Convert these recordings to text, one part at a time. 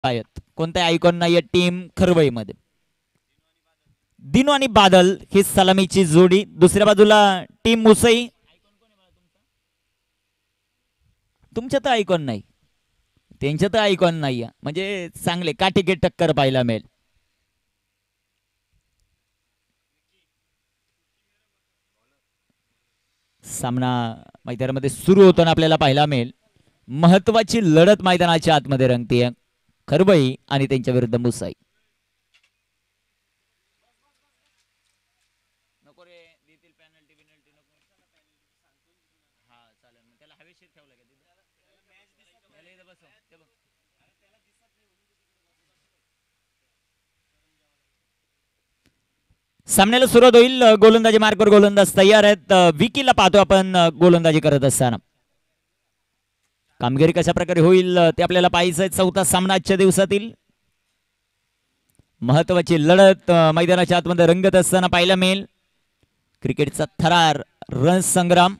आहेत कोणत्या आयकॉन नाही टीम खरवईमध्ये. दिनू आणि बादल ही सलामीची जोडी. दुसऱ्या बाजूला टीम मुसई. तुमच्यात आयकॉन नाही, त्यांच्यात आयकॉन नाही, म्हणजे चांगले काटेकी टक्कर पाहायला मिळेल. सामना मैदानामध्ये सुरू होताना आपल्याला पाहायला मिळेल. महत्वाची लढत मैदानाच्या आतमध्ये रंगते खरबई आणि त्यांच्या विरुद्ध मुसाई. सामन्याला सुरुवात होईल. गोलंदाजी मार्कवर गोलंदाज तयार आहेत. विकीला पाहतो आपण गोलंदाजी करत असताना. कामगिरी कशा प्रकारे होईल ते आपल्याला पाहायचं आहे. चौथा सामना आजच्या दिवसातील महत्वाची लढत मैदानाच्या आतमध्ये रंगत असताना पाहायला मिळेल. क्रिकेटचा थरार रन संग्राम.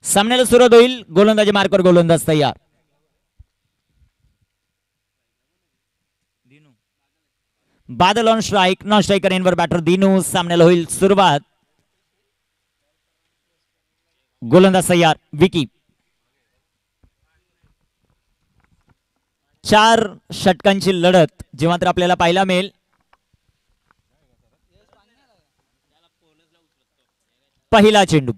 सामन्याला सुरुवात होईल. गोलंदाजी मार्कवर गोलंदाज तयार. Badal on strike. Non striker एनवर बॅटर दिनू. सामन्याला होईल सुरुवात. गोलंदाज तयार विकी. 4 षटकांची लढत जी मात्र आपल्याला पाहायला मिळेल. पहिला चेंडू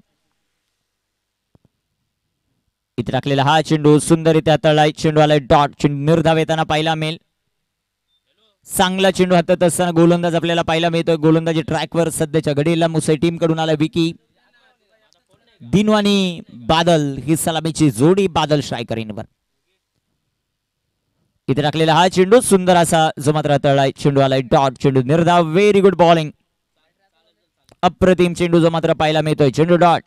इथे टाकलेला हा चेंडू सुंदररित्या तळाय. चेंडू आलाय डॉट. चेंडू निर्धाव येताना पाहायला मिळेल. चांगला चेंडू हातात असताना गोलंदाज आपल्याला पाहायला मिळतोय. गोलंदाजी ट्रॅकवर सध्याच्या घडीला मुसई टीम कडून आला विकी. दिनू आणि बादल ही सलामीची जोडी. बादल स्ट्रायकर इनवर. इथे टाकलेला हा चेंडू सुंदर असा जो मात्र तळाय. चेंडू आलाय डॉट. चेंडू निर्धाव. Very good bowling. अप्रतिम चेंडू जो मात्र पाहायला मिळतोय. चेंडू डॉट.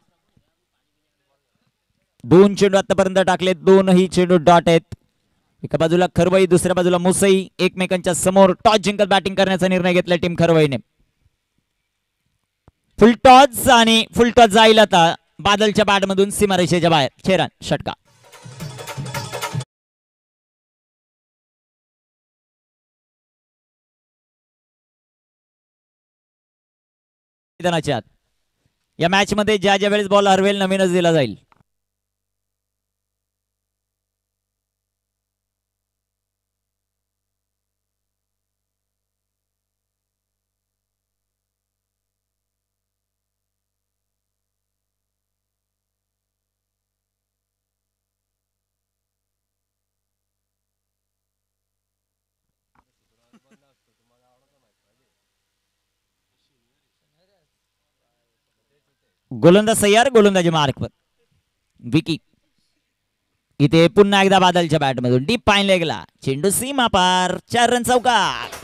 2 चेंडू आतापर्यंत टाकले. 2ही चेंडू डॉट आहेत. एका बाजूला खरवई, दुसऱ्या बाजूला मुसई एकमेकांच्या समोर. टॉस जिंकत बॅटिंग करण्याचा निर्णय घेतला टीम खरवईने. फुल टॉस आणि फुल टॉस जाईल आता बादलच्या बॅटमधून सीमारेषेच्या बाहेर. 6 रन षटका. या मॅच मध्ये ज्या ज्या वेळेस बॉल हरवेल नवीनच दिला जाईल. गोलंदाज तयार. गोलंदाजी मार्कवर विकी. इथे पुन्हा एकदा बादलच्या बॅटमधून डीप पाईन लेगला. चेंडू सीमा पार. 4 रन चौकार.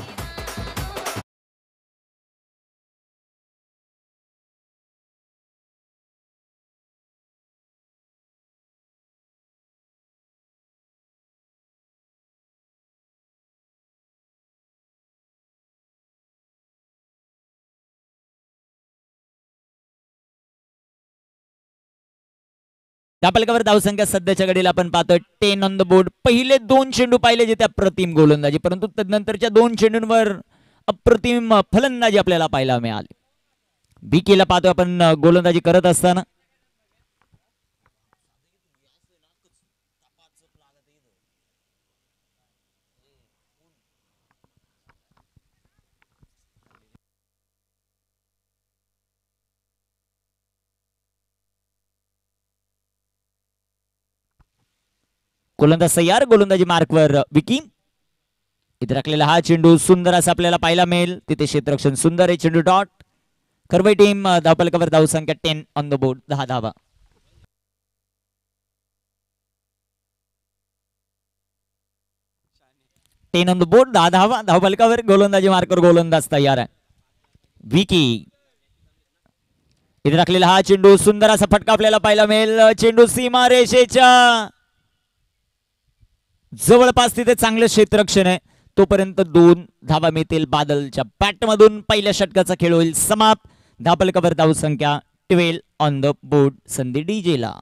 धापलकावर धावसंख्या सध्याच्या घडीला आपण पाहतोय 10 ऑन द बोर्ड. पहिले 2 चेंडू पाहिले जे त्या अप्रतिम गोलंदाजी, परंतु तदनंतरच्या 2 चेंडूंवर अप्रतिम फलंदाजी आपल्याला पाहायला मिळाली. बीकेला पाहतोय आपण गोलंदाजी करत असताना. गोलंदाज तयार. गोलंदाजी मार्कवर विकी. इथे राखलेला हा चेंडू सुंदर असा आपल्याला पाहायला मिळेल. तिथे क्षेत्ररक्षण सुंदर आहे. चेंडू डॉट. खरवई टीम धावपलकावर धावसंख्या 10 ऑन द बोर्ड. 10 धावा. Ten on the board. 10 धावा धावपलकावर. गोलंदाजी मार्कवर गोलंदाज तयार आहे विकी. इथे राखलेला हा चेंडू सुंदर असा फटका आपल्याला पाहायला मिळेल. चेंडू सीमा रेषेच्या जवळपास. तिथे चांगलं क्षेत्ररक्षण आहे. तोपर्यंत 2 धावा मिळतील बादलच्या बॅटमधून. पहिल्या षटकाचा खेळ होईल समाप्त. धापलकावर धाव संख्या 12 ऑन द बोर्ड संधी डीजेला.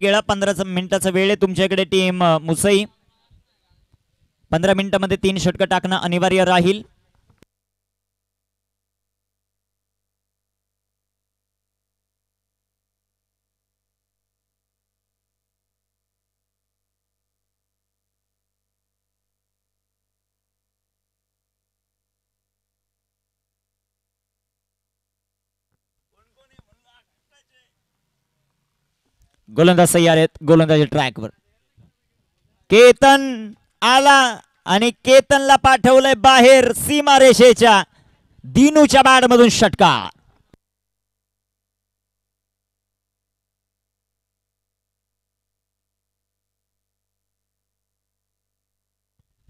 गेला 15 मिनिटाचा वेळ आहे तुमच्याकडे टीम मुसई. 15 मिनिटांमध्ये 3 षटकं टाकणं अनिवार्य राहील. गोलंदाज तयार आहेत. गोलंदाजी ट्रॅकवर केतन आला आणि केतनला पाठवलंय बाहेर सीमारेषेच्या. दिनूच्या बॅटमधून षटकार.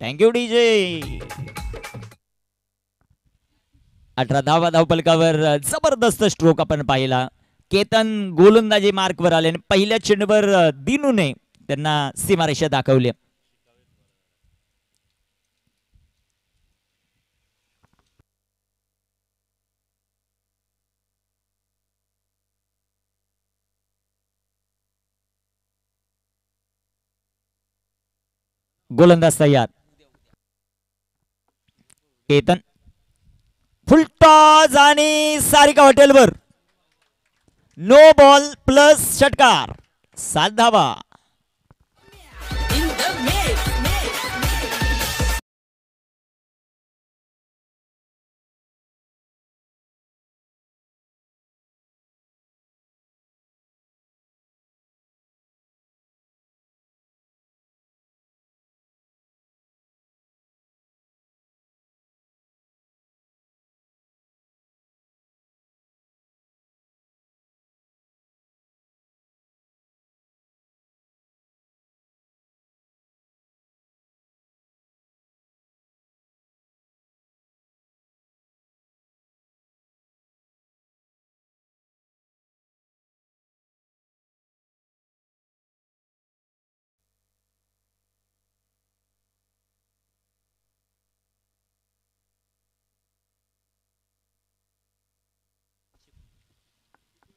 Thank you DJ. 18 धावा धावपलकावर जबरदस्त स्ट्रोक आपण पाहिला. केतन गोलंदाजी मार्कवर आले आणि पहिल्या चेंडूवर दिनूने त्यांना सीमारेषा दाखवली. गोलंदाज तयार. केतन फुलटॉस आणि सारिका हॉटेलवर नो बॉल प्लस षटकार. 7 धावा.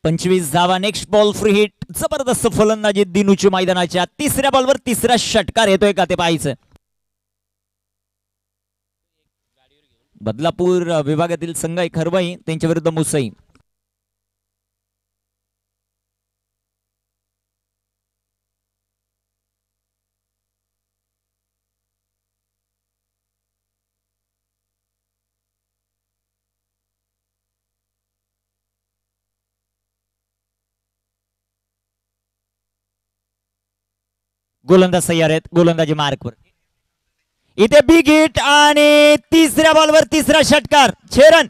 पंचवीस धावा. Next ball free hit. जबरदस्त फलंदाजी दिनूची मैदानाच्या. तिसऱ्या बॉलवर तिसरा षटकार येतोय का ते पाहायचं. बदलापूर विभागातील संघ आहे खरवई, त्यांच्या विरुद्ध मुसई. गोलंदाज तयार आहेत. गोलंदाजी मार्कवर. इथे बिग हिट आणि तिसऱ्या बॉलवर तिसरा षटकार. 6 रन.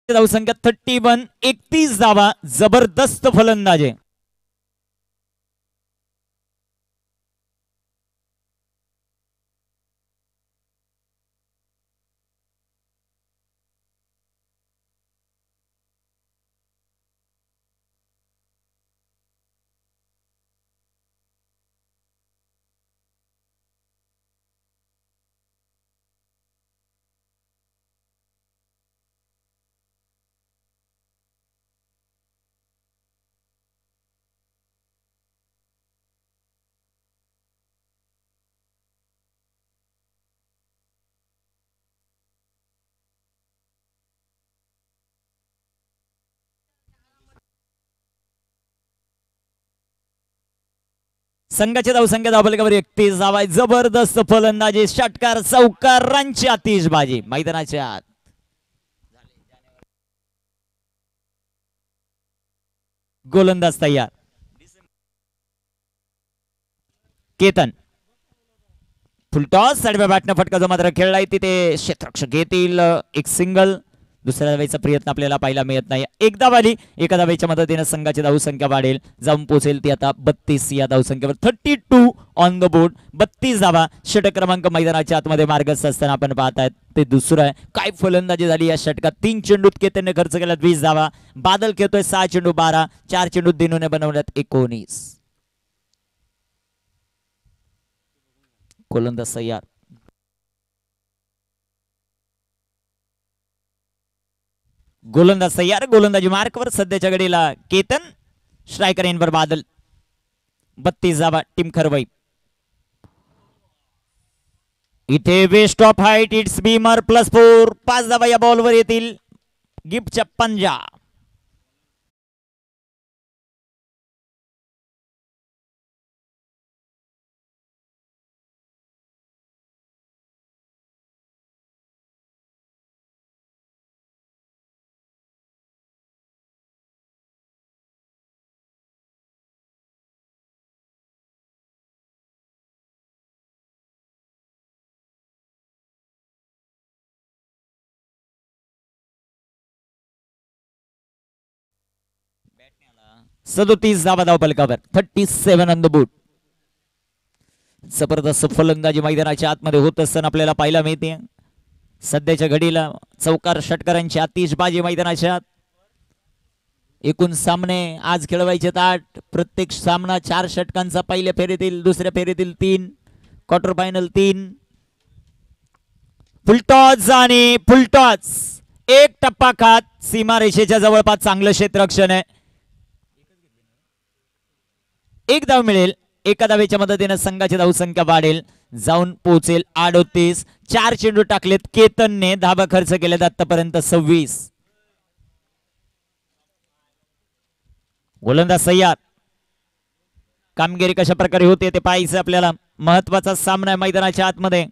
धावसंख्या 31. 31 धावा. जबरदस्त फलंदाजी. संघाची धावसंख्या धावफलकावर 31 धावा. जबरदस्त फलंदाजी, षटकार चौकारांची आतिषबाजी मैदानाच्या आत. गोलंदाज तयार. केतन फुलटॉस साडव्या बॅटनं फटका जो मात्र खेळलाय तिथे क्षेत्ररक्षक घेतील एक सिंगल. दुसऱ्या धावेचा प्रयत्न आपल्याला पाहायला मिळत नाही. एकदा वाली एका धावेच्या मदतीने संघाची धावसंख्या वाढेल, जाऊन पोहोचेल ती आता 32 या धावसंख्येवर. 32 ऑन द बोर्ड. 32 धावा. षटक क्रमांक मैदानाच्या आतमध्ये मार्गस्थ असताना आपण पाहतायत ते दुसरं आहे. काय फलंदाजी झाली या षटकात. 3 चेंडूत केतनने खर्च केला 20 धावा. बादल खेळतोय 6 चेंडू 12. 4 चेंडूत दिनूने बनवल्यात 19. गोलंदाज तयार. गोलंदाज तयार. गोलंदाजी मार्कवर सध्याच्या घडीला केतन. Striker Enver Badal. 32 धावा टीम खरवई. इथे waist of height it's beamer +4. 5 धावा या बॉलवर येतील गिफ्टच्या पंजा. सदोतीस धावा धावफलकावर. 37 ऑन द बोर्ड. जबरदस्त फलंदाजी मैदानाच्या आतमध्ये होत असताना आपल्याला पाहायला मिळते. सध्याच्या घडीला चौकार षटकारांची आतिषबाजी मैदानाच्या आत. एकूण सामने आज खेळवायचे 8. प्रत्येक सामना 4 षटकांचा. पहिल्या फेरीतील, दुसऱ्या फेरीतील 3, क्वार्टर फायनल 3. फुलटॉस आणि फुलटॉस. एक टप्पा खात सीमारेषेच्या जवळपास चांगलं क्षेत्ररक्षण आहे. एक धाव मिळेल. एका धावेच्या मदतीने संघाची धावसंख्या वाढेल, जाऊन पोहोचेल 38. 4 चेंडू टाकलेत केतनने. धावा खर्च केलेत आतापर्यंत 26. गोलंदाज तयार. कामगिरी कशा प्रकारे होते ते पाहायचं आपल्याला. महत्वाचा सामना आहे मैदानाच्या आतमध्ये.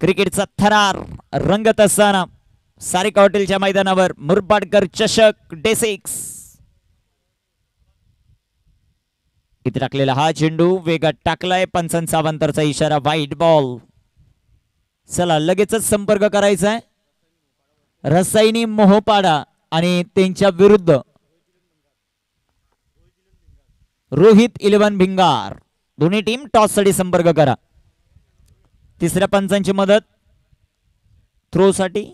क्रिकेटचा थरार रंगत असताना सारिका हॉटेलच्या मैदानावर मुरबाडकर चषक डे 6. इथे टाकलेला हा चेंडू वेगात टाकलाय. पंचांचा अवांतरचा इशारा. White ball. चला लगेचच संपर्क करायचा आहे. रसायनी मोहोपाडा आणि त्यांच्या विरुद्ध रोहित 11 भिंगार. दोन्ही टीम टॉस साठी संपर्क करा. तिसऱ्या पंचांची मदत थ्रो साठी.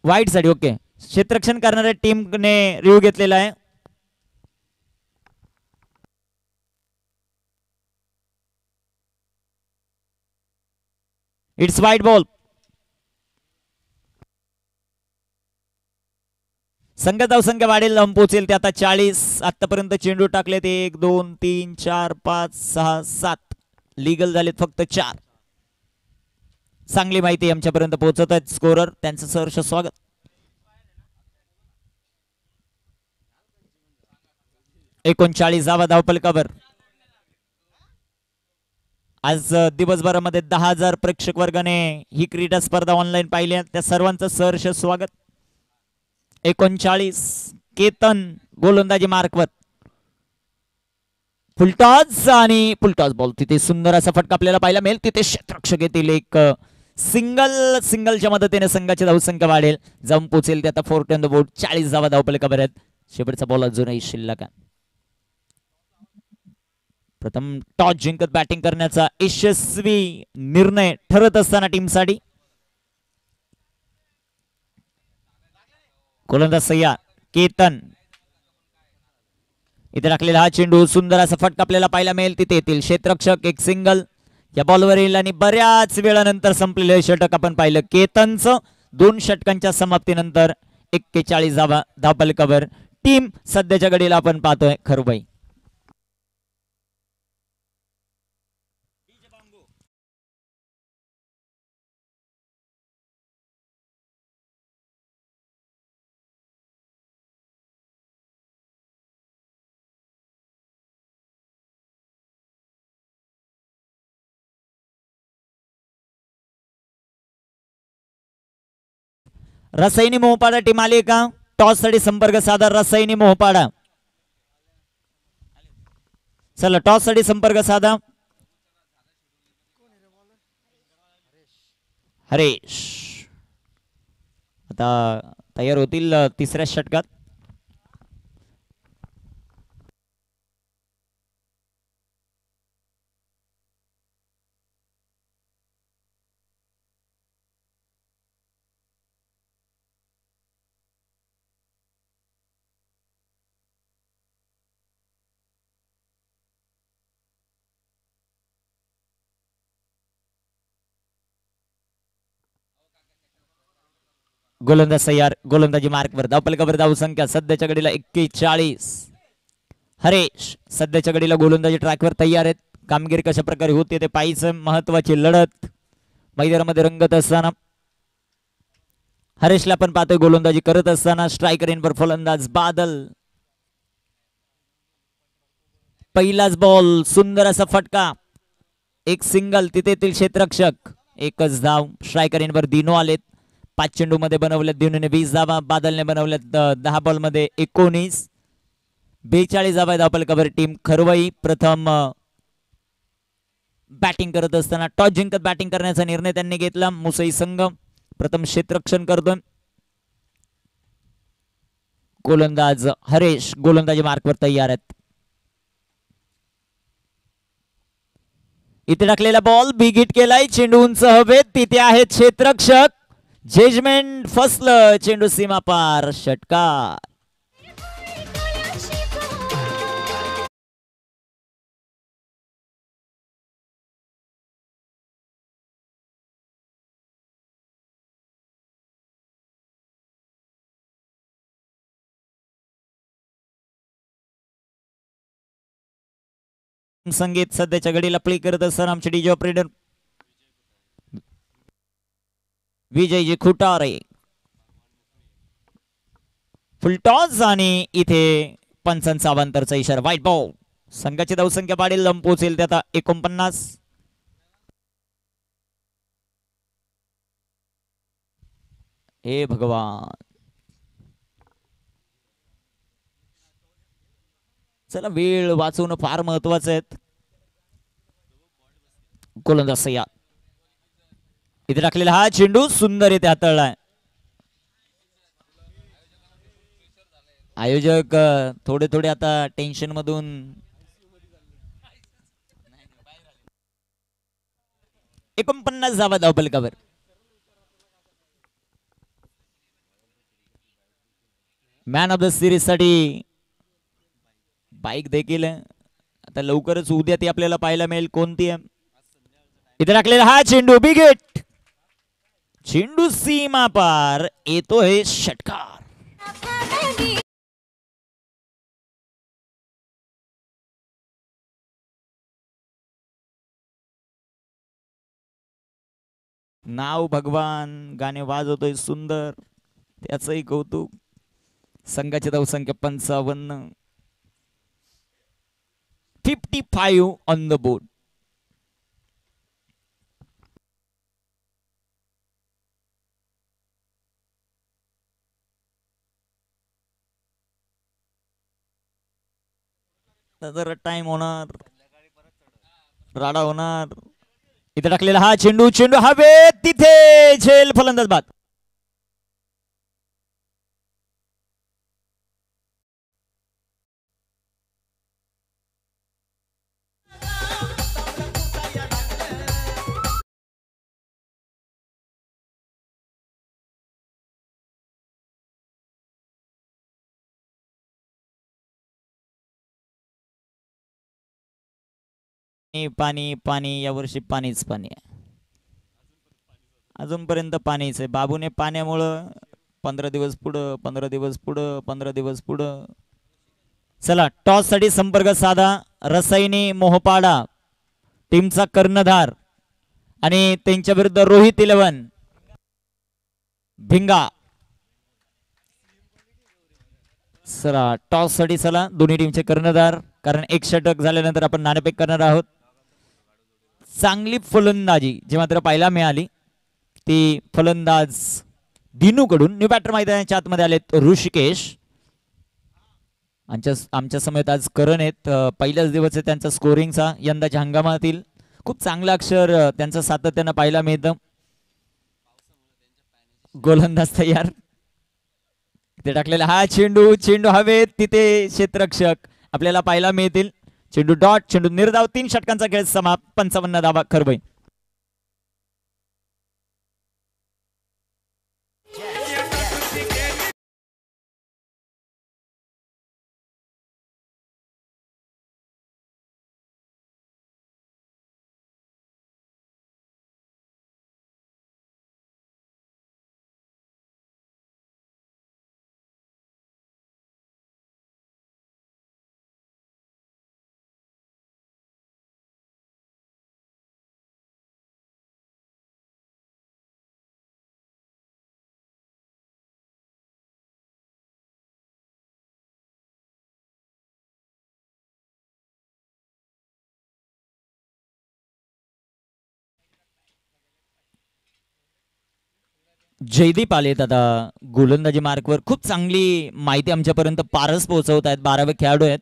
वाईट साठी. ओके. क्षेत्ररक्षण करणाऱ्या टीमने रिव्ह्यू घेतलेला आहे. इट्स वाईट बॉल. संघ धावसंख्या वाढेल, लांब पोहोचेल ते आता 40. आतापर्यंत चेंडू टाकलेत 1 2 3 4 5 6 7. लीगल झालेत फक्त 4. चांगली माहिती आमच्यापर्यंत पोहोचत आहेत स्कोरर. त्यांचं सहर्ष स्वागत. एकोणचाळीस धावा धावफलकावर. आज दिवसभरामध्ये 10,000 प्रेक्षक वर्गाने ही क्रीडा स्पर्धा ऑनलाईन पाहिली. त्या सर्वांचं सहर्ष स्वागत. 39 केतन गोलंदाजी मार्कवर. फुलटॉस आणि फुलटॉस बॉल. तिथे सुंदर असा फटका आपल्याला पाहायला मिळेल. तिथे क्षेत्ररक्षक येतील एक सिंगलच्या मदतीने संघाची धावसंख्या वाढेल, जाऊन पोहोचेल ते आता 40 ऑन द बोर्ड. 40 धावा धावफलकावर आहेत. शेवटचा बॉल अजूनही शिल्लक आहे. प्रथम टॉस जिंकत बॅटिंग करण्याचा यशस्वी निर्णय ठरत असताना टीमसाठी. गोलंदाज तयार. केतन. इथे टाकलेला हा चेंडू. सुंदर असा फटका आपल्याला पाहायला मिळेल. तिथे येतील क्षेत्ररक्षक एक सिंगल या बॉलवर येईल आणि बऱ्याच वेळानंतर संपलेले षटक आपण पाहिलं केतनचं. 2 षटकांच्या समाप्तीनंतर 41 धावा धावफलकावर. टीम सध्याच्या घडीला आपण पाहतोय खरवई. रसायनी मोहपाडा टीम आली का? टॉस साठी संपर्क साधा रसायनी मोहपाडा. चला टॉस साठी संपर्क साधा. हरेश आता तयार होतील तिसऱ्या षटकात. गोलंदाज तयार. गोलंदाजी मार्कवर धावपलकावर धाव संख्या सध्याच्या घडीला 41. हरेश सध्याच्या घडीला गोलंदाजी ट्रॅकवर तयार आहेत. कामगिरी कशा प्रकारे होते ते पाहायचं. महत्वाची लढत मैदानामध्ये रंगत असताना हरेशला पण पाहतोय गोलंदाजी करत असताना. स्ट्रायकर इनवर फलंदाज बादल. पहिलाच बॉल सुंदर असा फटका. एक सिंगल तिथे क्षेत्ररक्षक. एकच धाव. स्ट्रायकर इनवर दिनो आलेत. 5 चेंडू मध्ये बनवल्यात दिनूने 20 धावा. बादलने बनवल्यात 10 बॉल मध्ये 19. 42 धावा धावपलकावर टीम खरवई. प्रथम बॅटिंग करत असताना टॉस जिंकत बॅटिंग करण्याचा निर्णय त्यांनी घेतला. मुसई संघ प्रथम क्षेत्ररक्षण करतोय. गोलंदाज हरेश गोलंदाजी मार्कवर तयार आहेत. इथे टाकलेला बॉल बिग हिट केलाय. चेंडू उंच हवेत. तिथे आहेत क्षेत्ररक्षक. जजमेंट फसलं. चेंडू सीमा पार. षटकार. संगीत सध्याच्या घडीला प्ले करत असताना आमचे डीजे ऑपरेटर विजयजी खुटारे. फुल टॉस आणि इथे पंचांचा अवांतरचा इशारा. White ball. संघाची धावसंख्या वाढेल. लंब पोहोचेल ते आता 49. हे भगवान. चला वेळ वाचवणं फार महत्वाचं आहे. गोलंदाज सय्या. इथे टाकलेला हा चेंडू सुंदर इथे हाताळलाय. आयोजक थोडे थोडे आता टेन्शन मधून 49 धावा धावपलकावर. मॅन ऑफ द सिरीज साठी बाईक देखील आता लवकरच उद्या ती आपल्याला पाहायला मिळेल. कोणती आहे? इथे टाकलेला हा चेंडू बिग हिट. चेंडू सीमा पार. येतोय षटकार. नाव भगवान गाणे वाजवतोय सुंदर. त्याचंही कौतुक. संघाची धावसंख्या 55. 55 ऑन द बोर्ड. जरा टाइम होणार. राडा होणार. इथे टाकलेला हा चेंडू. चेंडू हवेत. तिथे झेल फलंदाज बाद. पाणी पाणी यावर्षी पाणीच पाणी आहे. अजूनपर्यंत पाणीच आहे. बाबूने पाण्यामुळं 15 दिवस पुढं 15 दिवस पुढं 15 दिवस पुढं. चला टॉस साठी संपर्क साधा. रसायनी मोहपाडा टीमचा कर्णधार आणि त्यांच्या विरुद्ध रोहित 11 भिंगा. चला टॉस साठी चला दोन्ही टीमचे कर्णधार. कारण एक षटक झाल्यानंतर आपण नाणेफेक करणार आहोत. चांगली फलंदाजी जी मात्र पाहायला मिळाली ती फलंदाज दिनू कडून. न्यू बॅटर मैदानाच्या आतमध्ये आलेत ऋषिकेश. आमच्या समेत आज करण आहेत. पहिलाच दिवस आहे त्यांचा स्कोरिंगचा यंदाच्या हंगामातील. खूप चांगलं अक्षर त्यांचं सातत्यानं पाहायला मिळतं. गोलंदाज तयार. तिथे टाकलेला हा चेंडू. चेंडू हवेत. तिथे क्षेत्ररक्षक आपल्याला पाहायला मिळतील. चेंडू डॉट. चेंडू निर्धाव. 3 षटकांचा खेळ समाप्त. 55 धावा खरबई. जयदीप आलेत आता गोलंदाजी मार्कवर. खूप चांगली माहिती आमच्यापर्यंत पारस पोहोचवत आहेत. 12वे खेळाडू आहेत.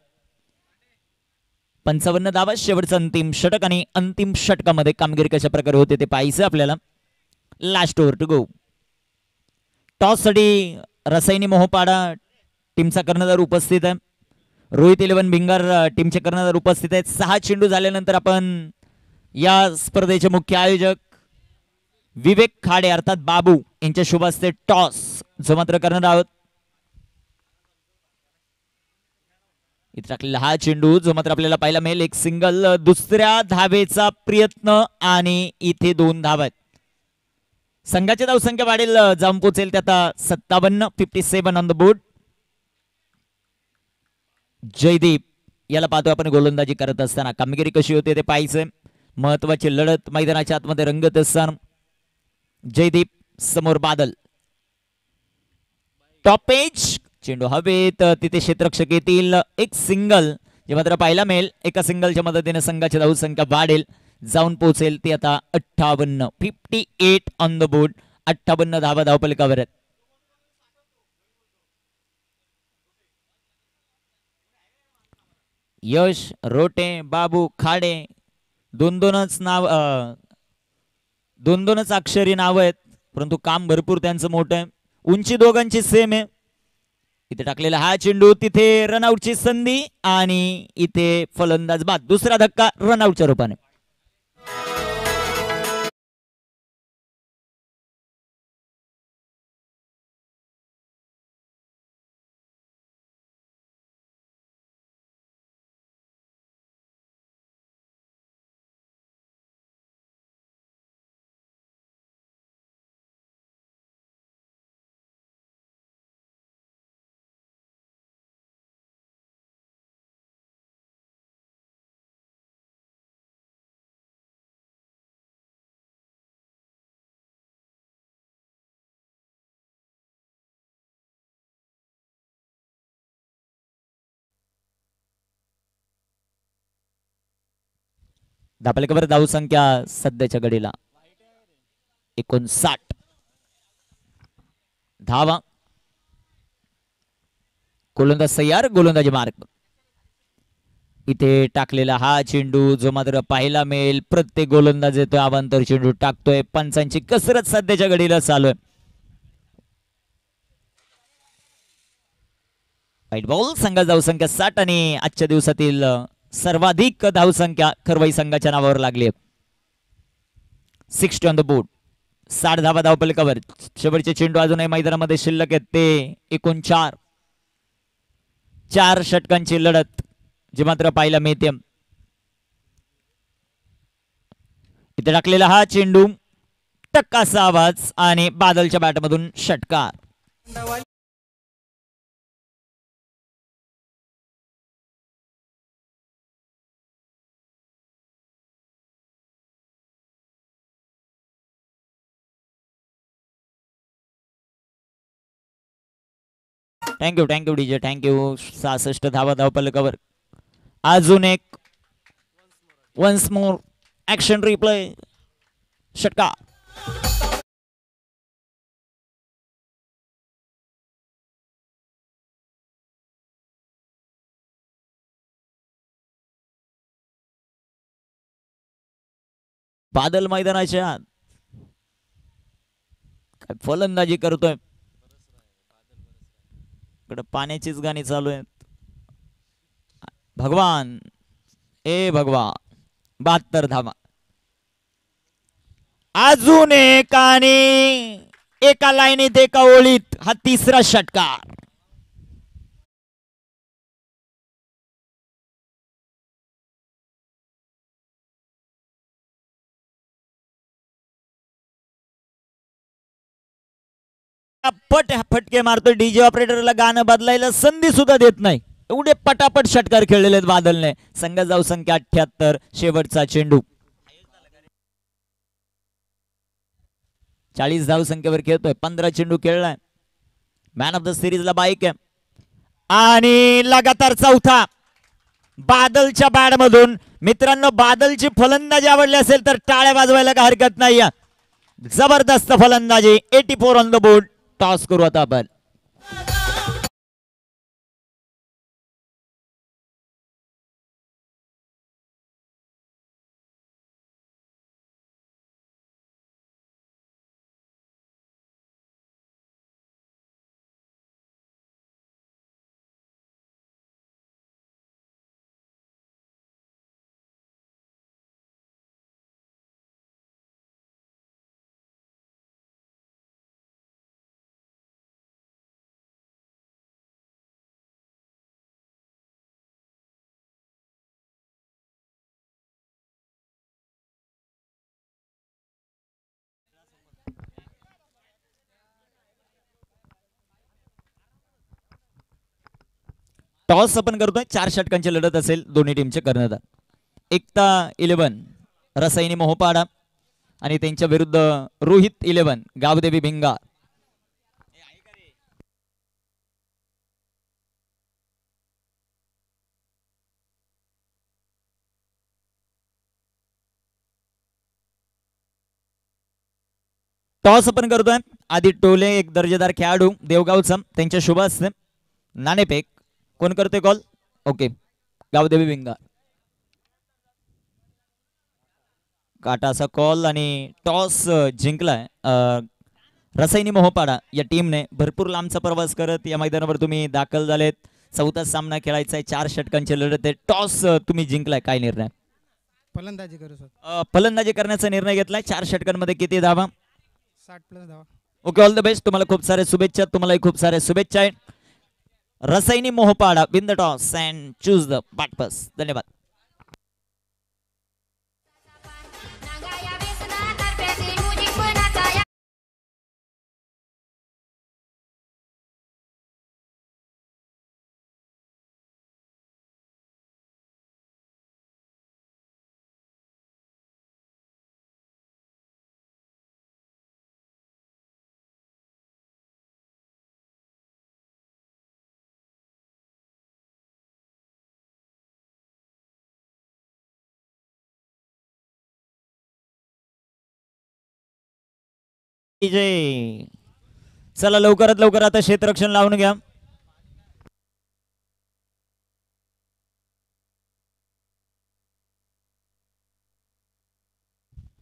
55 धावा शेवटचं अंतिम षटक. आणि अंतिम षटकामध्ये कामगिरी कशा प्रकारे होते ते पाहायचं आपल्याला. Last over to go. Toss साठी रसायनी मोहपाडा टीमचा कर्णधार उपस्थित आहे. रोहित 11 भिंगार टीमचे कर्णधार उपस्थित आहेत. 6 चेंडू झाल्यानंतर आपण या स्पर्धेचे मुख्य आयोजक विवेक खाडे अर्थात बाबू यांच्या शुभ हस्ते टॉस जो मात्र करणार आहोत. इथे टाकलेला हा चेंडू जो मात्र आपल्याला पाहायला मिळेल. एक सिंगल. दुसऱ्या धावेचा प्रयत्न आणि इथे 2 धावा आहेत. संघाची धावसंख्या वाढेल. जाऊन पोहोचेल ते आता 57. 57 ऑन द बोर्ड. जयदीप याला पाहतो आपण गोलंदाजी करत असताना. कामगिरी कशी होते ते पाहायचंय. महत्वाची लढत मैदानाच्या आतमध्ये रंगत असताना. जयदीप समोर बादल. Top edge. चेंडू हवेत. तिथे क्षेत्ररक्षक येतील. एक सिंगल जे मात्र पाहायला मिळेल. एका सिंगलच्या मदतीने संघाची धावसंख्या वाढेल. जाऊन पोहोचेल ते आता 58. 58 ऑन द बोर्ड. 58 धावा धावपलकावर आहेत. यश, रोटे, बाबू, खाडे दोन-दोनच अक्षरी नाव आहेत. परंतु काम भरपूर त्यांचं मोठं आहे. उंची दोघांची सेम आहे. इथे टाकलेला हा चेंडू. तिथे रनआउटची संधी आणि इथे फलंदाज बाद. दुसरा धक्का रनआउटच्या रूपाने. धापलकावर धावसंख्या सध्याच्या घडीला 59 धावा. गोलंदाज तयार. गोलंदाजी मार्ग. इथे टाकलेला हा चेंडू जो मात्र पाहायला मिळेल. प्रत्येक गोलंदाज येतोय अवांतर चेंडू टाकतोय. पंचांची कसरत सध्याच्या घडीला चालू आहे. White ball. संघाची धावसंख्या 60 आणि आजच्या दिवसातील सर्वाधिक धावसंख्या खरवाई संघाच्या नावावर लागली आहे. 60 ऑन द बोर्ड. 60 धावा धावपलकावर. शेवटचे चेंडू अजूनही मैदानामध्ये शिल्लक आहेत. ते 49. 4 षटकांची लढत जी मात्र पाहायला मिळते. इथे टाकलेला हा चेंडू. टक्काचा आवाज आणि बादलच्या बॅटमधून षटकार. Thank you DJ. थँक्यू. 66 धावा धावपलकावर. अजून एक वन्स मोर ऍक्शन रिप्ले षटकार. बादल मैदानाच्या आत. काय फलंदाजी करतोय. इकडे पाण्याचीच गाणी चालू आहेत. भगवान ए भगवान 72 धावा. अजून एक आणि एका लाईनीत एका ओळीत हा तिसरा षटकार. फटके मारतोय. डीजे ऑपरेटरला गाणं बदलायला संधी सुद्धा देत नाही. एवढे पटापट षटकार खेळलेले आहेत बादलने. संघ जाऊ संख्या 78. शेवटचा चेंडू. 40 धाव संख्येवर खेळतोय. 15 चेंडू खेळलाय. मॅन ऑफ द सिरीजला बाईक आहे. आणि लगातार चौथा बादलच्या बॅट मधून. मित्रांनो, बादलची फलंदाजी आवडली असेल तर टाळ्या वाजवायला काही हरकत नाही. जबरदस्त फलंदाजी. 84 ऑन द बोर्ड. टॉस करू आता आपण. टॉस आपण करतोय. 4 षटकांची लढत असेल दोन्ही टीमचे करण्यात. एकता 11 रसायनी मोहपाडा आणि त्यांच्या विरुद्ध रोहित 11 गावदेवी भिंगार. टॉस आपण करतोय. आदित्य टोले एक दर्जेदार खेळाडू देवगावचा, त्यांच्या शुभ असते. नाणेफेक कोण करते कॉल? ओके, गावदेवी भिंगार. काटाचा कॉल आणि टॉस जिंकलाय रसायनी मोहपाडा या टीमने. भरपूर लांबचा प्रवास करत या मैदानावर तुम्ही दाखल झालेत. चौथा सामना खेळायचा आहे. 4 षटकांची लढत आहे. टॉस तुम्ही जिंकलाय. काय निर्णय? फलंदाजी करू सर. फलंदाजी करण्याचा निर्णय घेतलाय. 4 षटकांमध्ये किती धावा? 60+ धावा. Okay, all the best. तुम्हाला खूप सारे शुभेच्छा. तुम्हालाही खूप सारे शुभेच्छा आहेत. Rasayani Mohopada win the toss and choose the batters. धन्यवाद. चला लवकरात लवकर आता क्षेत्ररक्षण लावून घ्या.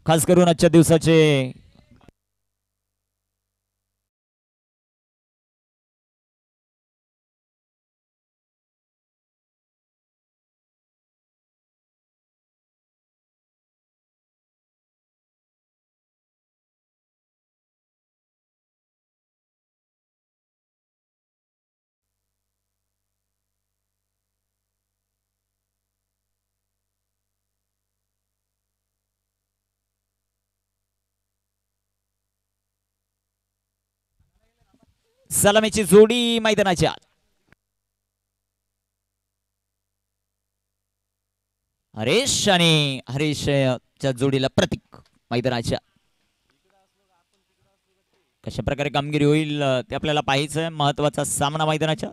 खास करून आजच्या दिवसाचे सलामीची जोडी मैदानाच्या. हरीश आणि हरीशच्या जोडीला प्रतीक मैदानाच्या. कशा प्रकारे कामगिरी होईल ते आपल्याला पाहायचं. महत्वाचा सामना मैदानाच्या.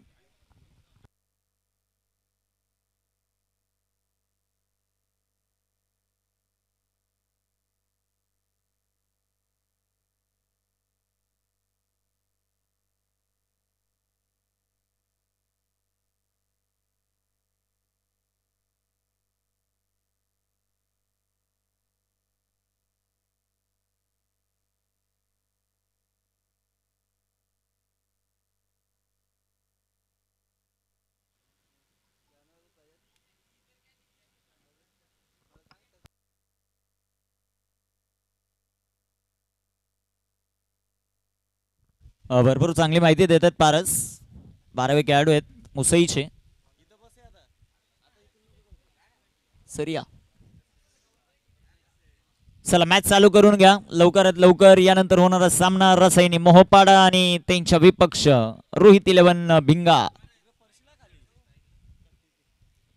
भरपूर चांगली माहिती देतात पारस. 12वे खेळाडू आहेत मुसईचे. सरिया चला मॅच चालू करून घ्या लवकरात लवकर. यानंतर होणारा सामना रसायनी मोहपाडा आणि त्यांच्या विपक्ष रोहित 11 भिंगा.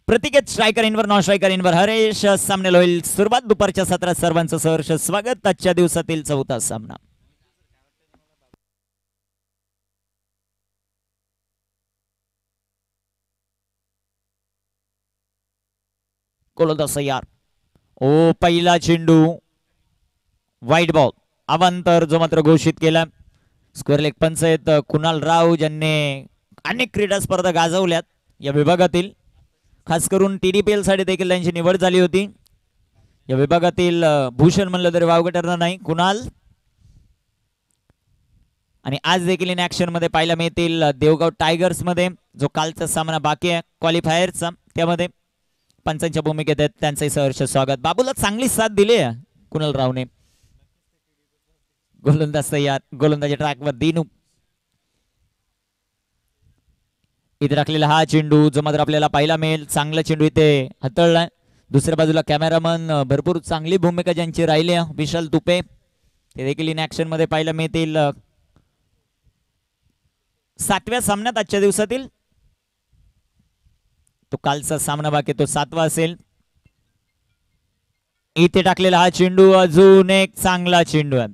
प्रत्येक स्ट्रायकर इनवर नॉन स्ट्रायकर इनवर हरेश सामन्याला होईल सुरुवात. दुपारच्या सत्रात सर्वांचं सहर्ष स्वागत. आजच्या दिवसातील चौथा सामना. गोलंदाज तयार. ओ पहिला चेंडू वाईट बॉल अवांतर जो मात्र घोषित केला. स्क्वेअर लेग पंच आहेत कुणाल राव ज्यांनी अनेक क्रीडा स्पर्धा गाजवल्यात या विभागातील. खास करून TDPL साठी देखील त्यांची निवड झाली होती. या विभागातील भूषण म्हणलं तरी वावगं ठरणार नाही कुणाल. आणि आज देखील इन ऍक्शन मध्ये पाहायला मिळतील देवगाव टायगर्स मध्ये जो कालचा सामना बाकी आहे क्वालिफायरचा त्यामध्ये पंचांच्या भूमिकेत आहेत. त्यांचंही सहर्ष स्वागत. बाबूला चांगली साथ दिली आहे कुणाल रावने. गोलंदाज तयार. गोलंदाजी ट्रॅकवर दिनू. इथे राखलेला हा चेंडू जो मात्र आपल्याला पाहायला मिळेल. चांगला चेंडू इथे हाताळलाय. दुसऱ्या बाजूला कॅमेरामन भरपूर चांगली भूमिका ज्यांची राहिली आहे विशाल तुपे ते देखील इन ऍक्शन मध्ये पाहायला मिळतील 7व्या सामन्यात आजच्या दिवसातील. तो कालचा सामना बाकी तो 7वा असेल. इथे टाकलेला हा चेंडू अजून एक चांगला चेंडू आहे.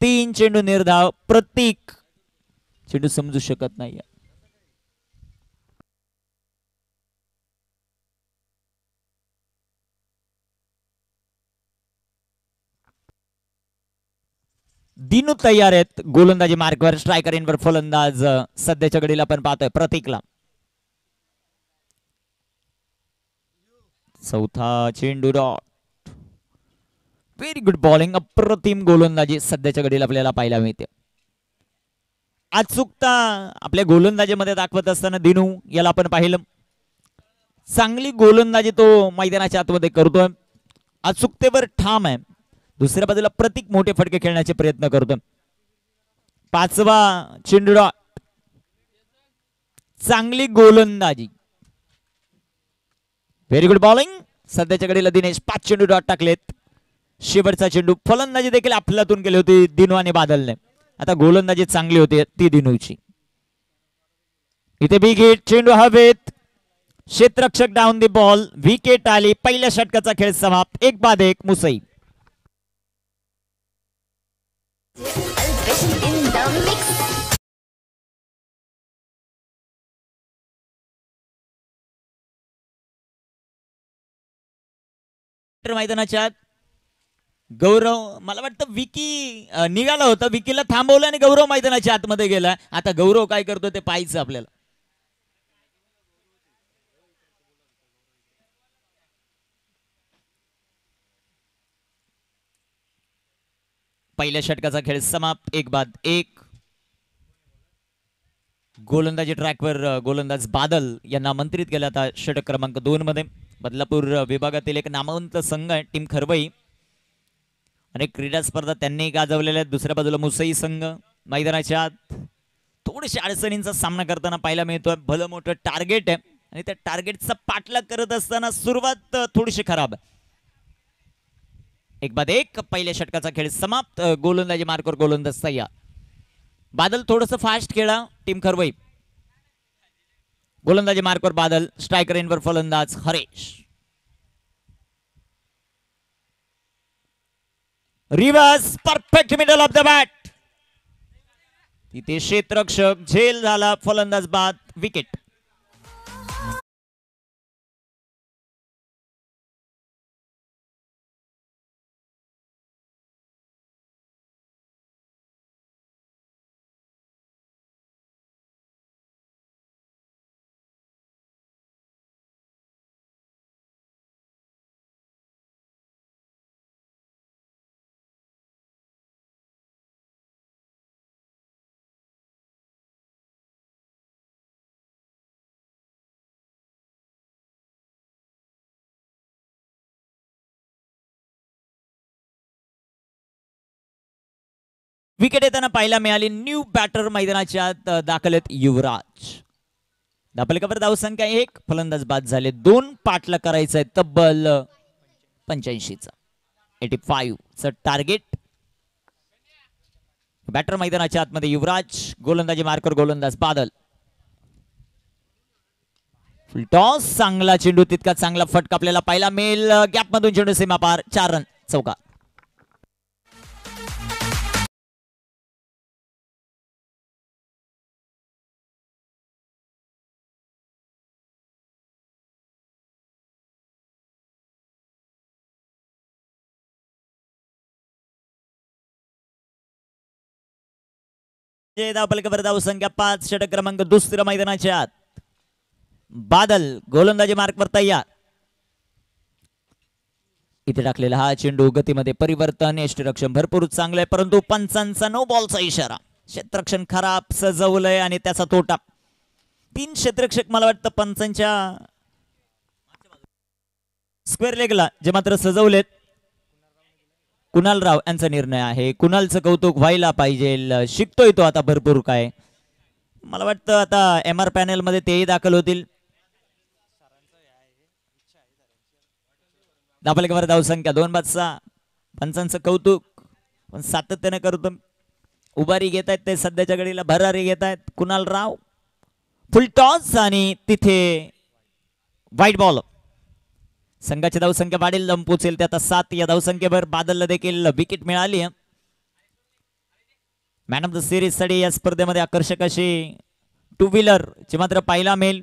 3 चेंडू निर्धाव. प्रतीक चेंडू समजू शकत नाही. दिनू तयार आहेत गोलंदाजी मार्कवर. स्ट्रायकर इनवर फलंदाज सध्याच्या घडीला आपण पाहतोय प्रतीकला. चौथा चेंडू डॉट. Very good bowling. अप्रतिम गोलंदाजी सध्याच्या घडीला आपल्याला पाहायला मिळते. अचूकता आपल्या गोलंदाजीमध्ये दाखवत असताना दिनू याला आपण पाहिलं. चांगली गोलंदाजी तो मैदानाच्या आतमध्ये करतोय. अचूकतेवर ठाम आहे. दुसऱ्या बाजूला प्रतीक मोठे फटके खेळण्याचे प्रयत्न करतोय. 5वा चेंडू डॉट. चांगली गोलंदाजी. Very good bowling. सध्याच्या घडीला दिनेश 5 चेंडू डॉट टाकलेत. शेवटचा चेंडू फलंदाजी देखील आपल्यातून केली होती दिनू आणि बादलने. आता गोलंदाजी चांगली होती ती दिनूची. इथे बिग हिट. चेंडू हवेत. क्षेत्ररक्षक डाऊन दी बॉल. विकेट आली. पहिल्या षटकाचा खेळ समाप्त. 1-1 मुसई. मैदानाच्या गौरव मला वाटतं विकी निघाला होता. विकीला थांबवलं आणि गौरव मैदानाच्या आतमध्ये गेला. आता गौरव काय करतो ते पाहायचं आपल्याला. पहिल्या षटकाचा खेळ समाप्त. 1-1. गोलंदाजी ट्रॅकवर गोलंदाज बादल यांना आमंत्रित केलं आता षटक क्रमांक 2 मध्ये. बदलापूर विभागातील एक नामवंत संघ आहे टीम खरवई. अनेक क्रीडा स्पर्धा त्यांनी गाजवलेल्या आहेत. दुसऱ्या बाजूला मुसई संघ मैदानाच्या आत थोड्याशा अडचणींचा सामना करताना पाहायला मिळतोय. भलं मोठं टार्गेट आहे आणि त्या टार्गेटचा पाठलाग करत असताना सुरुवात थोडीशी खराब आहे. 1-1. पहिल्या षटकाचा खेळ समाप्त. गोलंदाजी मार्कवर गोलंदाज तयार. बादल थोडस फास्ट खेळा टीम खरवई. गोलंदाजी मार्कवर बादल. स्ट्रायकर इनवर फलंदाज Haresh. Reverse perfect middle of the bat. तिथे क्षेत्ररक्षक झेल झाला. फलंदाज बाद. विकेट. विकेट येताना पाहायला मिळाली. न्यू बॅटर मैदानाच्या आत दाखल युवराज. धापलकावर धावसंख्या 1, फलंदाज बाद झाले 2. पाठला करायचंय तब्बल 85चा 85चं टार्गेट. बॅटर मैदानाच्या आतमध्ये युवराज, गोलंदाजी मार्कर गोलंदाज बादल. फुल टॉस, चांगला चेंडू, तितका चांगला फटका आपल्याला पाहायला मिळेल. गॅप मधून चेंडू सीमा पार, 4 रन चौका. धावपलकावर धावसंख्या 5, षटक क्रमांक 2 मैदानाच्या आत. बादल गोलंदाजी मार्कवर तयार. इथे टाकलेला हा चेंडू गतीमध्ये परिवर्तन. यष्टीरक्षण भरपूर चांगलं आहे, परंतु पंचांचा नो बॉलचा इशारा. क्षेत्ररक्षण खराब सजवलंय आणि त्याचा तोटा. 3 क्षेत्ररक्षक मला वाटतं पंचांच्या स्क्वेअर लेगला जे मात्र सजवलेत. कुणाल राव यांचा निर्णय आहे. कुणालचं कौतुक व्हायला पाहिजे. शिकतोय तो आता भरपूर काय. मला वाटतं आता MR पॅनल मध्ये तेही दाखल होतील. धापलकावर धावसंख्या 2 बाद 6. पंचांचं कौतुक पण सातत्याने करतो. उभारी घेत आहेत ते सध्याच्या घडीला, भरारी घेत आहेत. कुणाल राव फुल टॉस आणि तिथे व्हाईट बॉल. संघाची धावसंख्या वाढेल, दम पोचेल ते आता 7. या धावसंख्येवर बादलला देखील विकेट मिळाली. मॅन ऑफ द सिरीज साठी या स्पर्धेमध्ये आकर्षक अशी 2 व्हीलर ची मात्र पाहायला मिळेल.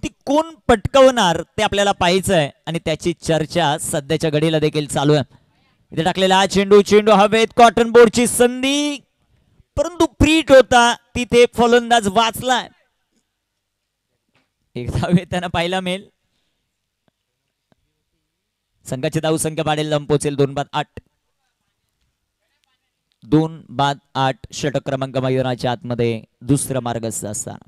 ती कोण पटकवणार ते आपल्याला पाहायचं आहे आणि त्याची चर्चा सध्याच्या घडीला देखील चालू आहे. इथे टाकलेला हा चेंडू, चेंडू हवेत. कॉटन बोर्डची संधी, परंतु फ्रीट होता तिथे फलंदाज वाचलाय. एक धाव त्यांना पाहायला मिळेल. संघाची धावसंख्या वाढेल, दम पोचेल 2 बाद 8. 2 बाद 8 षटक क्रमांक मैदानाच्या आतमध्ये दुसरा मार्गस्थ असताना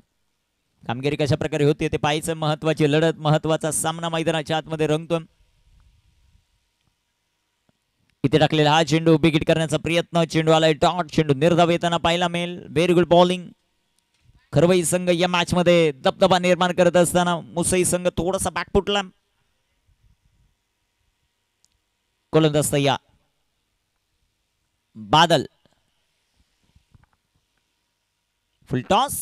कामगिरी कशा प्रकारे होती ते पाहायचं. महत्वाची लढत, महत्वाचा सामना मैदानाच्या आतमध्ये रंगतो. इथे टाकलेला हा चेंडू विकेट करण्याचा प्रयत्न. चेंडू आलाय डॉट. चेंडू निर्धाव येताना पाहायला मिळेल. Very good bowling. खरवई संघ या मॅच मध्ये दबदबा निर्माण करत असताना मुसई संघ थोडासा बॅकफुटला. गोलंदाज तयार. बादल फुल टॉस.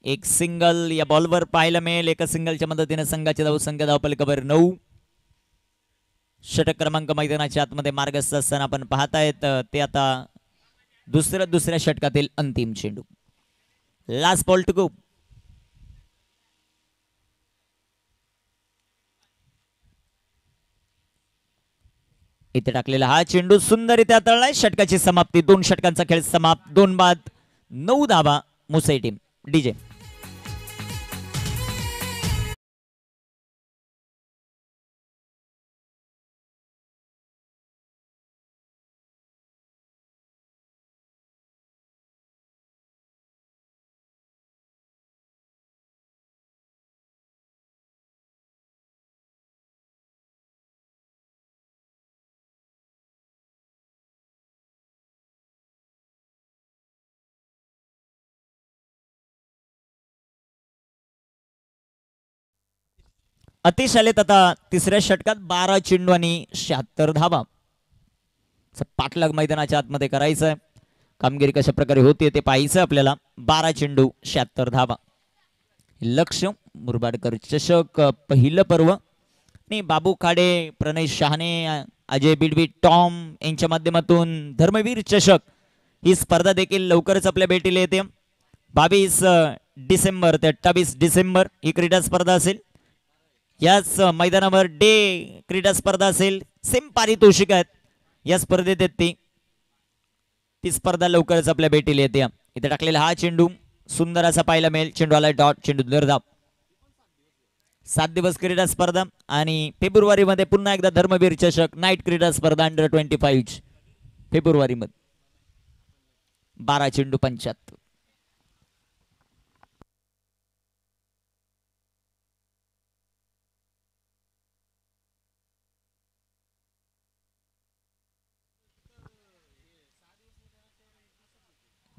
एक सिंगल या बॉलवर पाहायला मिळेल. एका सिंगलच्या मदतीने संघाची धावसंख्या धावपलकावर 9. षटक क्रमांक मैदानाच्या आतमध्ये मार्गस्थ असताना आपण पाहतायत ते आता दुसऱ्या षटकातील अंतिम चेंडू. Last ball to go. इथे टाकलेला हा चेंडू सुंदररित्या तळलाय. षटकाची समाप्ती. 2 षटकांचा खेळ समाप्त. 2 बाद 9 धावा मुसई टीम. डीजे अतिश आलेत आता तिसऱ्या षटकात. 12 चेंडू आणि 76 धावा. पाठलाग मैदानाच्या आतमध्ये करायचंय. कामगिरी कशा प्रकारे होते ते पाहायचं आपल्याला. 12 चेंडू 76 धावा. लक्ष मुरबाडकर चषक पहिलं पर्व आणि बाबू खाडे, प्रणय शहाणे, अजय बिडवी, टॉम यांच्या माध्यमातून धर्मवीर चषक ही स्पर्धा देखील लवकरच आपल्या भेटीला येते. 22 डिसेंबर ते 28 डिसेंबर ही क्रीडा स्पर्धा असेल. याच मैदानावर डे क्रीडा स्पर्धा असेल. सेम पारितोषिक आहेत या स्पर्धेत येते. ती स्पर्धा लवकरच आपल्या भेटीला येते. इथे टाकलेला हा चेंडू सुंदर असा पाहायला मिळेल. चेंडू आला डॉट. चेंडू निर्धाव. 7 दिवस क्रीडा स्पर्धा आणि फेब्रुवारी मध्ये पुन्हा एकदा धर्मवीर चषक नाईट क्रीडा स्पर्धा अंडर 25 फेब्रुवारी मध्ये. 12 चेंडू 75.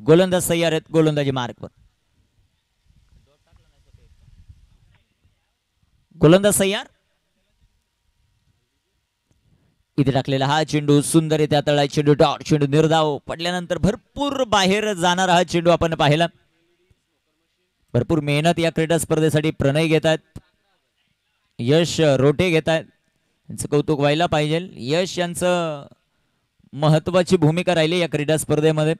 गोलंदाज सय्यार आहेत गोलंदाजी मार्कवर. गोलंदाज सय्यार. इथे टाकलेला हा चेंडू सुंदर येते तळाय चेंडू डॉट चेंडू निर्धाव पडल्यानंतर भरपूर बाहेर जाणारा हा चेंडू आपण पाहिला. भरपूर मेहनत या क्रीडा स्पर्धेसाठी प्रणय घेत आहेत. यश रोटे घेत आहेत. यांचं कौतुक व्हायला पाहिजे. यश यांचं महत्वाची भूमिका राहिली या क्रीडा स्पर्धेमध्ये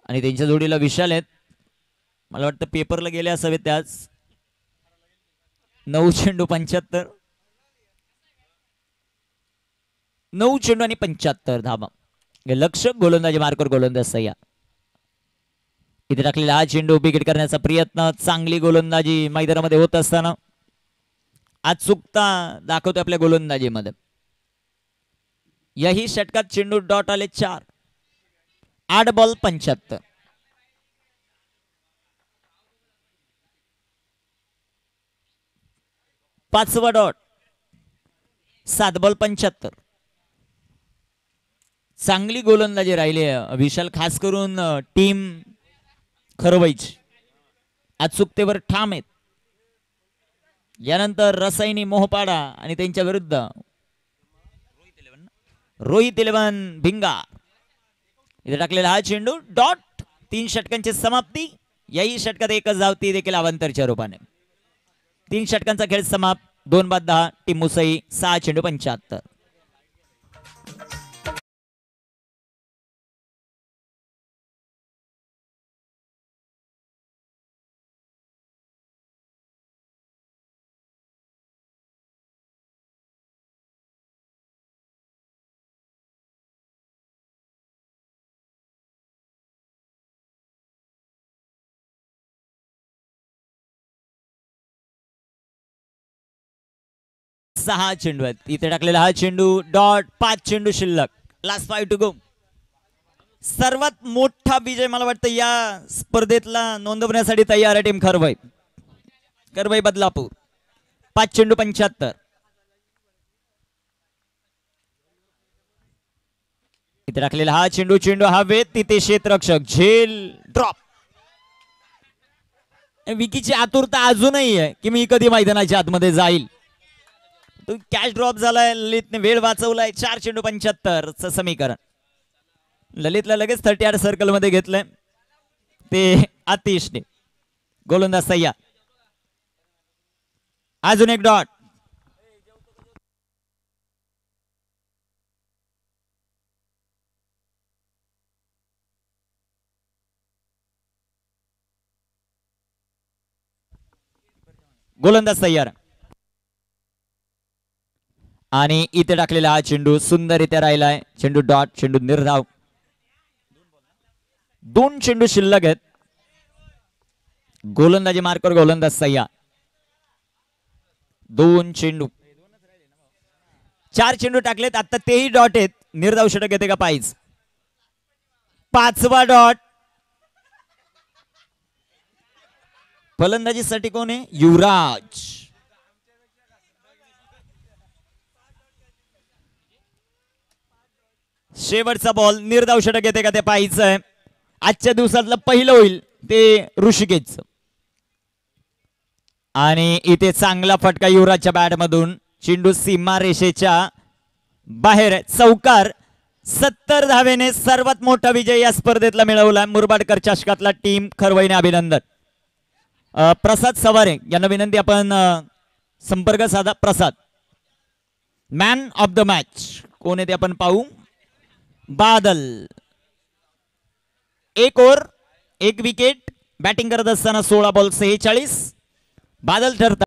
आणि त्यांच्या जोडीला विशाल आहेत. मला वाटतं पेपरला गेले असावेत त्याच. 9 चेंडू 75. 9 चेंडू आणि 75 धावा. लक्ष गोलंदाजी मार्कर गोलंदाज सय्या. इथे टाकलेला हा चेंडू विकेट करण्याचा प्रयत्न. चांगली गोलंदाजी मैदानामध्ये होत असताना अचूकता दाखवतो आपल्या गोलंदाजीमध्ये. याही षटकात चेंडू डॉट आले 4. 8 बॉल 75. पाचवा डॉट. 7 बॉल 75. चांगली गोलंदाजी राहिली विशाल, खास करून टीम खरवायची अचूकतेवर ठाम आहेत. यानंतर रसायनी मोहपाडा आणि त्यांच्या विरुद्ध रोहित 11 भिंगार. इथे टाकलेला हा चेंडू डॉट. 3 षटकांची समाप्ती. याही षटकात एकच धाव, ती देखील अवांतरच्या रूपाने. 3 षटकांचा खेळ समाप्त. 2 बाद 10. टीम मुसई 6 चेंडू 75. सहा चेंडू आहेत. इथे टाकलेला हा चेंडू डॉट. 5 चेंडू शिल्लक. Last 5 to go. सर्वात मोठा विजय मला वाटतं या स्पर्धेतला नोंदवण्यासाठी तयार आहे टीम खरवई. खरवई बदलापूर 5 चेंडू 75. इथे टाकलेला हा चेंडू. चेंडू हवेत. तिथे क्षेत्ररक्षक झेल ड्रॉप. विकीची आतुरता अजूनही आहे की मी कधी मैदानाच्या आतमध्ये जाईल. तो कॅच ड्रॉप झालाय. ललितने वेळ वाचवलाय. 4 चेंडू 75 च समीकरण. ललितला लगेच 38 सर्कल मध्ये घेतलंय ते आतिशने. गोलंदाज सय्या. अजून एक डॉट. गोलंदाज तयार. आणि इथे टाकलेला हा चेंडू सुंदररित्या राहिलाय. चेंडू डॉट. चेंडू निर्धाव. 2 चेंडू शिल्लक आहेत. गोलंदाजी मार्कर गोलंदाज सय्या. 2 चेंडू. 4 चेंडू टाकलेत आता, तेही डॉट आहेत. निर्धाव षटक येते का पाहिजे. 5वा डॉट. फलंदाजीसाठी कोण आहे. युवराज. शेवटचा बॉल. निर्धाव षटक येते का ते पाहायचंय. आजच्या दिवसातलं पहिलं होईल ते ऋषिकेश. आणि इथे चांगला फटका युवराजच्या बॅट मधून. चेंडू सीमा रेषेच्या बाहेर आहे. चौकार. 70 धावेने सर्वात मोठा विजय या स्पर्धेतला मिळवला मुरबाडकर चषकातला टीम खरवईने. अभिनंदन. प्रसाद सवारे यांना विनंती आपण संपर्क साधा. प्रसाद. मॅन ऑफ द मॅच कोण आहे ते आपण पाहू. बादल. 1 over 1 wicket. बॅटिंग करत असताना 16 बॉल 46. बादल ठरतात.